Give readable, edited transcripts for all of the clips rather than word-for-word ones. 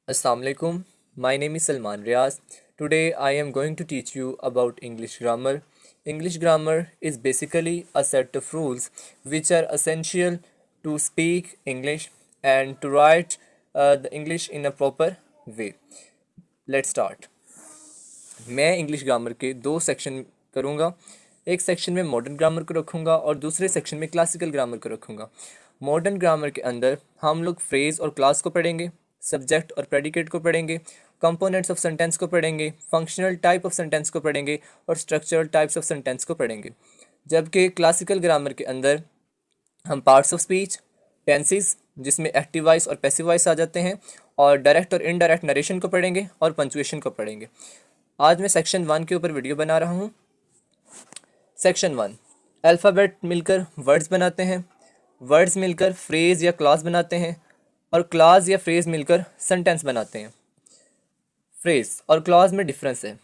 Assalamu alaikum. My name is Salman Riaz. Today I am going to teach you about English grammar. English grammar is basically a set of rules which are essential to speak English and to write the English in a proper way. Let's start. मैं English grammar के दो section करूँगा। एक section में modern grammar को रखूँगा और दूसरे सेक्शन में क्लासिकल ग्रामर को रखूँगा। मॉडर्न ग्रामर के अंदर हम लोग फ्रेज और क्लास को पढ़ेंगे, सब्जेक्ट और प्रेडिकेट को पढ़ेंगे, कंपोनेंट्स ऑफ सेंटेंस को पढ़ेंगे, फंक्शनल टाइप ऑफ सेंटेंस को पढ़ेंगे और स्ट्रक्चरल टाइप्स ऑफ सेंटेंस को पढ़ेंगे। जबकि क्लासिकल ग्रामर के अंदर हम पार्ट्स ऑफ स्पीच, टेंसेस जिसमें एक्टिव वॉइस और पैसिव वॉइस आ जाते हैं, और डायरेक्ट और इनडायरेक्ट नरेशन को पढ़ेंगे और पंचुएशन को पढ़ेंगे। आज मैं सेक्शन 1 के ऊपर वीडियो बना रहा हूँ। सेक्शन 1, अल्फ़ाबेट मिलकर वर्ड्स बनाते हैं, वर्ड्स मिलकर फ्रेज़ या क्लास बनाते हैं और क्लास या फ्रेज़ मिलकर सेंटेंस बनाते हैं। फ्रेज़ और क्लास में डिफरेंस है।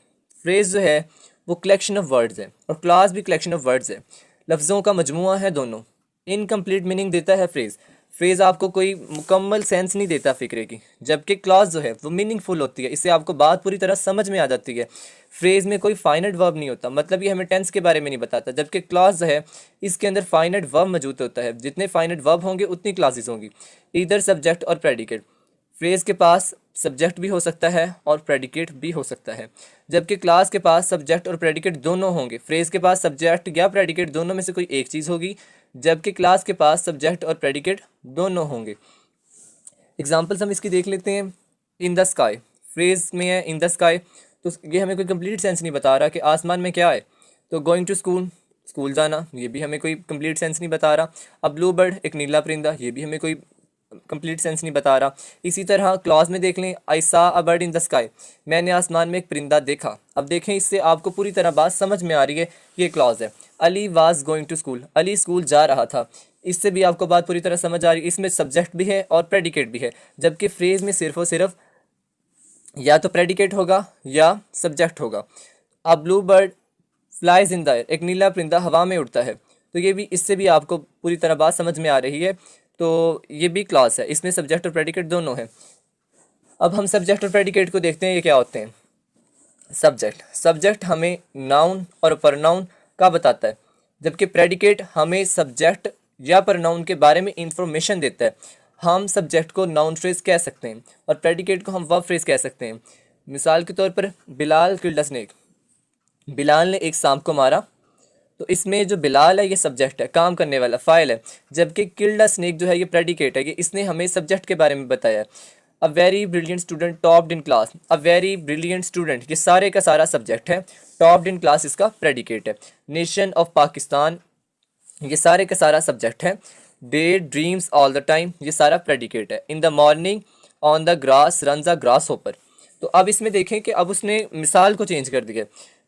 फ्रेज़ जो है वो कलेक्शन ऑफ वर्ड्स है और क्लास भी कलेक्शन ऑफ वर्ड्स है, लफ्ज़ों का मजमुआ है दोनों। इनकम्प्लीट मीनिंग देता है फ्रेज़। फ्रेज़ आपको कोई मुकम्मल सेंस नहीं देता फ़िक्रे की, जबकि क्लॉज जो है वो मीनिंगफुल होती है, इससे आपको बात पूरी तरह समझ में आ जाती है। फ्रेज़ में कोई फाइनाइट वर्ब नहीं होता, मतलब ये हमें टेंस के बारे में नहीं बताता, जबकि क्लॉज जो है इसके अंदर फाइनाइट वर्ब मौजूद होता है। जितने फाइनाइट वर्ब होंगे उतनी क्लासेस होंगी, इधर सब्जेक्ट और प्रेडिकेट। फ्रेज़ के पास सब्जेक्ट भी हो सकता है और प्रेडिकेट भी हो सकता है, जबकि क्लास के पास सब्जेक्ट और प्रेडिकेट दोनों होंगे। फ्रेज़ के पास सब्जेक्ट या प्रेडिकेट दोनों में से कोई एक चीज़ होगी, जबकि क्लास के पास सब्जेक्ट और प्रेडिकेट दोनों होंगे। एग्जांपल्स हम इसकी देख लेते हैं। इन द स्काई, फ्रेज़ में है इन द स्काई, तो ये हमें कोई कंप्लीट सेंस नहीं बता रहा कि आसमान में क्या है। तो गोइंग टू स्कूल, स्कूल जाना, ये भी हमें कोई कंप्लीट सेंस नहीं बता रहा। अ ब्लू बर्ड, एक नीला परिंदा, ये भी हमें कोई कंप्लीट सेंस नहीं बता रहा। इसी तरह क्लॉज में देख लें, आई सा a bird in the sky, मैंने आसमान में एक परिंदा देखा। अब देखें, इससे आपको पूरी तरह बात समझ में आ रही है, ये क्लॉज है। Ali was going to school, Ali school जा रहा था, इससे भी आपको बात पूरी तरह समझ आ रही है। इसमें सब्जेक्ट भी है और प्रेडिकेट भी है, जबकि फ्रेज़ में सिर्फ और सिर्फ या तो प्रेडिकेट होगा या सब्जेक्ट होगा। A blue bird flies in the air, एक नीला परिंदा हवा में उड़ता है, तो ये भी, इससे भी आपको पूरी तरह बात समझ में आ रही है। तो ये भी क्लास है, इसमें सब्जेक्ट और प्रेडिकेट दोनों हैं। अब हम सब्जेक्ट और प्रेडिकेट को देखते हैं, ये क्या होते हैं। सब्जेक्ट हमें नाउन और प्रनाउन का बताता है, जबकि प्रेडिकेट हमें सब्जेक्ट या प्रनाउन के बारे में इंफॉर्मेशन देता है। हम सब्जेक्ट को नाउन फ्रेज कह सकते हैं और प्रेडिकेट को हम वर्ब फ्रेज कह सकते हैं। मिसाल के तौर पर, Bilal killed a snake, Bilal ने एक सांप को मारा, तो इसमें जो बिलाल है ये सब्जेक्ट है, काम करने वाला, फाइल है, जबकि किल्ड अ स्नेक जो है ये प्रेडिकेट है, ये इसने हमें सब्जेक्ट के बारे में बताया है। A very brilliant student topped in class, a very brilliant student, ये सारे का सारा सब्जेक्ट है। टॉप्ड इन क्लास इसका प्रेडिकेट है। नेशन ऑफ पाकिस्तान, ये सारे का सारा सब्जेक्ट है। Day dreams all the time, ये सारा प्रेडिकेट है। In the morning on the grass runs a grass hopper, तो अब इसमें देखें कि अब उसने मिसाल को चेंज कर दिया।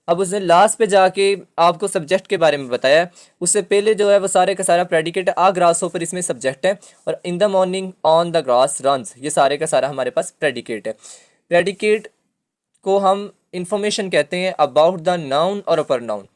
अब उसने लास्ट पे जाके आपको सब्जेक्ट के बारे में बताया है, उससे पहले जो है वो सारे का सारा प्रेडिकेट है। आ ग्रास होपर इसमें सब्जेक्ट है, और in the morning on the grass runs, ये सारे का सारा हमारे पास प्रेडिकेट है। प्रेडिकेट को हम इंफॉर्मेशन कहते हैं अबाउट द नाउन और अपर नाउन।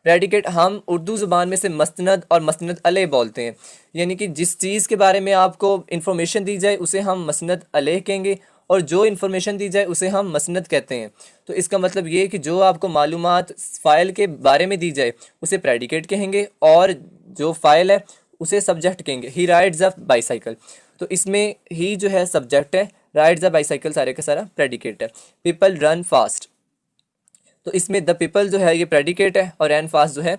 प्रेडिकेट हम उर्दू ज़ुबान में से मसनद और मसनद अलैह बोलते हैं, यानी कि जिस चीज़ के बारे में आपको इन्फॉर्मेशन दी जाए उसे हम मसनद अलैह कहेंगे, और जो इन्फॉर्मेशन दी जाए उसे हम मसनद कहते हैं। तो इसका मतलब ये है कि जो आपको मालूमात फ़ाइल के बारे में दी जाए उसे प्रेडिकेट कहेंगे, और जो फ़ाइल है उसे सब्जेक्ट कहेंगे। ही राइड्स अ बाईसाइकिल, तो इसमें ही जो है सब्जेक्ट है, राइड्स अ बाईसाइकिल सारे का सारा प्रेडिकेट है। पीपल रन फास्ट, तो इसमें द पीपल जो है ये प्रेडिकेट है, और रन फास्ट जो है,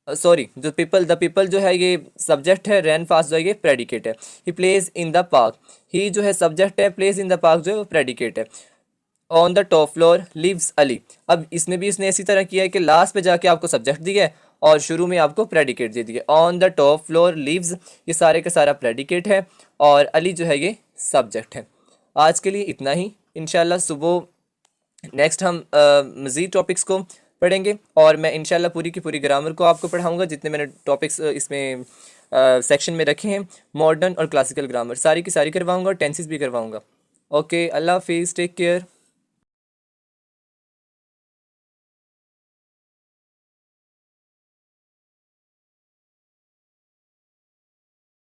सॉरी, जो द पीपल जो है ये सब्जेक्ट है, रन फास्ट जो है ये प्रेडिकेट है। He plays in the park, he जो है सब्जेक्ट है, प्लेज इन द पार्क जो है वो प्रेडिकेट है। On the top floor lives Ali, अब इसमें भी इसने इसी तरह किया है कि लास्ट पे जाके आपको सब्जेक्ट दिया है और शुरू में आपको प्रेडिकेट दे दिया। On the top floor lives, ये सारे का सारा प्रेडिकेट है, और अली जो है ये सब्जेक्ट है। आज के लिए इतना ही। इंशाल्लाह सुबह नेक्स्ट हम मज़ीद टॉपिक्स को पढ़ेंगे, और मैं इंशाल्लाह पूरी की पूरी ग्रामर को आपको पढ़ाऊँगा, जितने मैंने टॉपिक्स इसमें सेक्शन में रखे हैं। मॉडर्न और क्लासिकल ग्रामर सारी की सारी करवाऊँगा, टेंसेस भी करवाऊँगा। ओके, अल्लाह हाफिज़, टेक केयर।